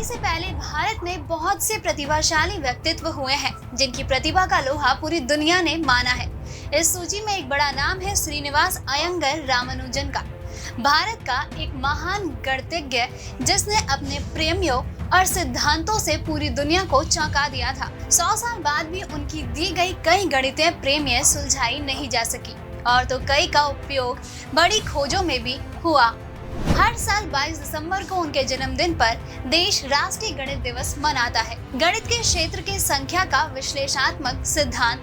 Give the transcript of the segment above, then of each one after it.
से पहले भारत में बहुत से प्रतिभाशाली व्यक्तित्व हुए हैं जिनकी प्रतिभा का लोहा पूरी दुनिया ने माना है। इस सूची में एक बड़ा नाम है श्रीनिवास अयंगर रामानुजन का। भारत का एक महान गणितज्ञ जिसने अपने प्रेमियों और सिद्धांतों से पूरी दुनिया को चौंका दिया था। 100 साल बाद भी उनकी दी गई कई गणितीय प्रमेय सुलझाई नहीं जा सकी और तो कई का उपयोग बड़ी खोजों में भी हुआ। हर साल 22 दिसंबर को उनके जन्मदिन पर देश राष्ट्रीय गणित दिवस मनाता है। गणित के क्षेत्र के संख्या का विश्लेषणात्मक सिद्धांत,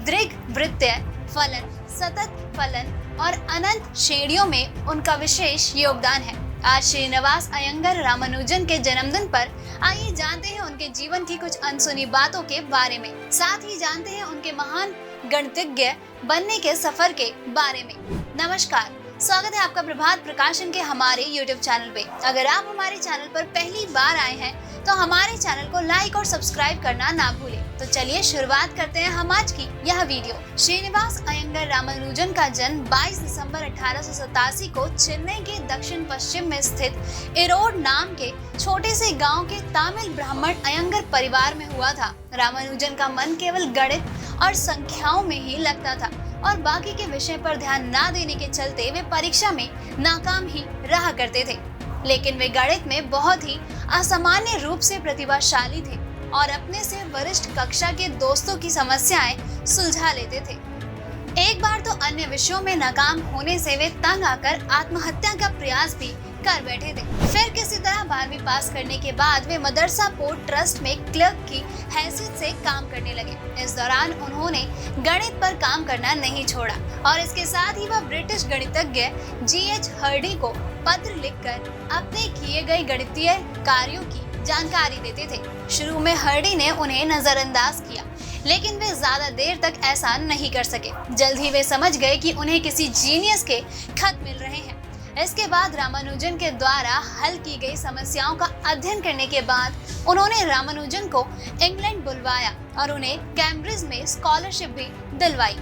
दीर्घवृत्तीय फलन, सतत फलन और अनंत श्रेणियों में उनका विशेष योगदान है। आज श्रीनिवास अयंगर रामानुजन के जन्मदिन पर आइए जानते हैं उनके जीवन की कुछ अनसुनी बातों के बारे में। साथ ही जानते हैं उनके महान गणितज्ञ बनने के सफर के बारे में। नमस्कार, स्वागत है आपका प्रभात प्रकाशन के हमारे YouTube चैनल पे। अगर आप हमारे चैनल पर पहली बार आए हैं तो हमारे चैनल को लाइक और सब्सक्राइब करना ना भूलें। तो चलिए शुरुआत करते हैं हम आज की यह वीडियो। श्रीनिवास अयंगर रामानुजन का जन्म 22 दिसंबर 1887 को चेन्नई के दक्षिण पश्चिम में स्थित इरोड नाम के छोटे से गांव के तमिल ब्राह्मण अयंगर परिवार में हुआ था। रामानुजन का मन केवल गणित और संख्याओं में ही लगता था और बाकी के विषय पर ध्यान न देने के चलते वे परीक्षा में नाकाम ही रहा करते थे। लेकिन वे गणित में बहुत ही असामान्य रूप से प्रतिभाशाली थे और अपने से वरिष्ठ कक्षा के दोस्तों की समस्याएं सुलझा लेते थे। एक बार तो अन्य विषयों में नाकाम होने से वे तंग आकर आत्महत्या का प्रयास भी कर बैठे थे। फिर किसी तरह 12वीं पास करने के बाद वे मदरसा पोर्ट ट्रस्ट में क्लर्क की हैसियत से काम करने लगे। इस दौरान उन्होंने गणित पर काम करना नहीं छोड़ा और इसके साथ ही वह ब्रिटिश गणितज्ञ G.H. हर्डी को पत्र लिखकर अपने किए गए गणितीय कार्यों की जानकारी देते थे। शुरू में हर्डी ने उन्हें नजरअंदाज किया, लेकिन वे ज्यादा देर तक ऐसा नहीं कर सके। जल्द ही वे समझ गए कि उन्हें किसी जीनियस के खत मिल रहे हैं। इसके बाद रामानुजन के द्वारा हल की गई समस्याओं का अध्ययन करने के बाद उन्होंने रामानुजन को इंग्लैंड बुलवाया और उन्हें कैम्ब्रिज में स्कॉलरशिप भी दिलवाई।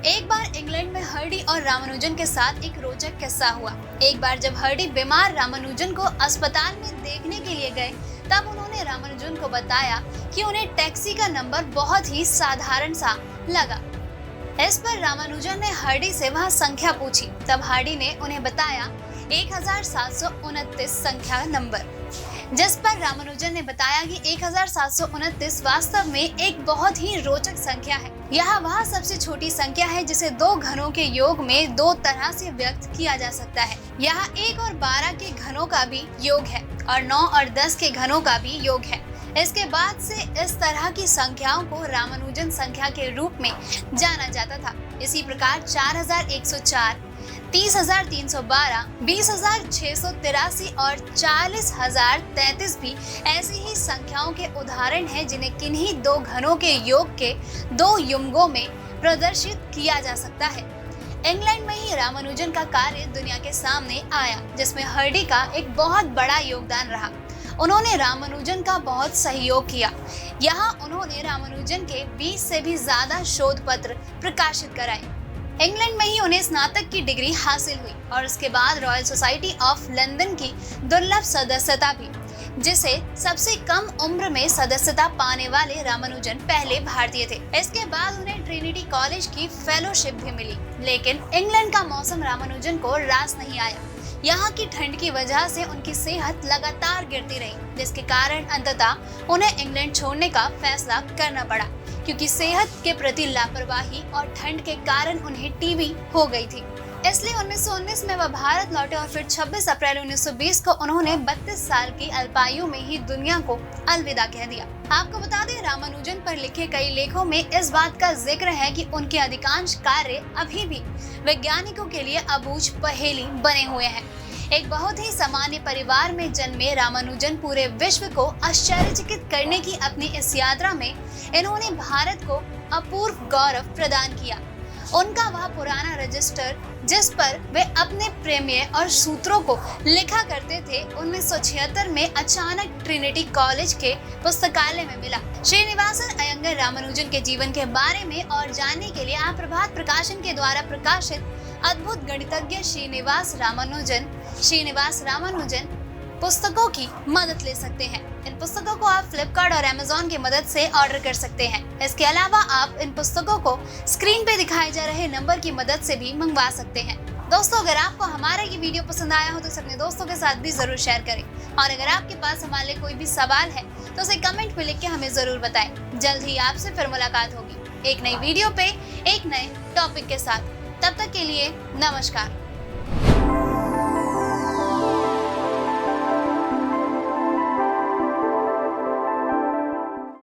एक बार इंग्लैंड में हर्डी और रामानुजन के साथ एक रोचक किस्सा हुआ। एक बार जब हर्डी बीमार रामानुजन को अस्पताल में देखने के लिए गए, तब उन्होंने रामानुजन को बताया कि उन्हें टैक्सी का नंबर बहुत ही साधारण सा लगा। इस पर रामानुजन ने हर्डी से वह संख्या पूछी। तब हर्डी ने उन्हें बताया 1729 संख्या नंबर, जिस पर रामानुजन ने बताया कि 1729 वास्तव में एक बहुत ही रोचक संख्या है। यह वह सबसे छोटी संख्या है जिसे दो घनों के योग में दो तरह से व्यक्त किया जा सकता है। यह 1 और 12 के घनों का भी योग है और 9 और 10 के घनों का भी योग है। इसके बाद से इस तरह की संख्याओं को रामानुजन संख्या के रूप में जाना जाता था। इसी प्रकार 4104, 30,312, 20,683 और 40,033 भी ऐसी ही संख्याओं के उदाहरण हैं जिन्हें किन्हीं दो घनों के योग के दो युग्मों में प्रदर्शित किया जा सकता है। इंग्लैंड में ही रामानुजन का कार्य दुनिया के सामने आया, जिसमें हर्डी का एक बहुत बड़ा योगदान रहा। उन्होंने रामानुजन का बहुत सहयोग किया। यहाँ उन्होंने रामानुजन के 20 से भी ज्यादा शोध पत्र प्रकाशित कराए। इंग्लैंड में ही उन्हें स्नातक की डिग्री हासिल हुई और उसके बाद रॉयल सोसाइटी ऑफ लंदन की दुर्लभ सदस्यता भी, जिसे सबसे कम उम्र में सदस्यता पाने वाले रामानुजन पहले भारतीय थे। इसके बाद उन्हें ट्रिनिटी कॉलेज की फेलोशिप भी मिली। लेकिन इंग्लैंड का मौसम रामानुजन को रास नहीं आया। यहाँ की ठंड की वजह से उनकी सेहत लगातार गिरती रही, जिसके कारण अंततः उन्हें इंग्लैंड छोड़ने का फैसला करना पड़ा, क्योंकि सेहत के प्रति लापरवाही और ठंड के कारण उन्हें टीबी हो गई थी। इसलिए 1919 में वह भारत लौटे और फिर 26 अप्रैल 1920 को उन्होंने 32 साल की अल्पायु में ही दुनिया को अलविदा कह दिया। आपको बता दें, रामानुजन पर लिखे कई लेखों में इस बात का जिक्र है कि उनके अधिकांश कार्य अभी भी वैज्ञानिकों के लिए अबूझ पहेली बने हुए हैं। एक बहुत ही सामान्य परिवार में जन्मे रामानुजन पूरे विश्व को आश्चर्यचकित करने की अपनी इस यात्रा में इन्होंने भारत को अपूर्व गौरव प्रदान किया। उनका वह पुराना रजिस्टर जिस पर वे अपने प्रमेय और सूत्रों को लिखा करते थे, 1976 में अचानक ट्रिनिटी कॉलेज के पुस्तकालय में मिला। श्रीनिवासन अयंगर रामानुजन के जीवन के बारे में और जानने के लिए आप प्रभात प्रकाशन के द्वारा प्रकाशित अद्भुत गणितज्ञ श्रीनिवास रामानुजन पुस्तकों की मदद ले सकते हैं। इन पुस्तकों को आप फ्लिपकार्ट और अमेज़न की मदद से ऑर्डर कर सकते हैं। इसके अलावा आप इन पुस्तकों को स्क्रीन पे दिखाए जा रहे नंबर की मदद से भी मंगवा सकते हैं। दोस्तों, अगर आपको हमारा ये वीडियो पसंद आया हो तो इसे अपने दोस्तों के साथ भी जरूर शेयर करें, और अगर आपके पास हमारे लिए कोई भी सवाल है तो उसे कमेंट में लिख के हमें जरूर बताएं। जल्द ही आपसे फिर मुलाकात होगी एक नई वीडियो पे एक नए टॉपिक के साथ। तब तक के लिए नमस्कार।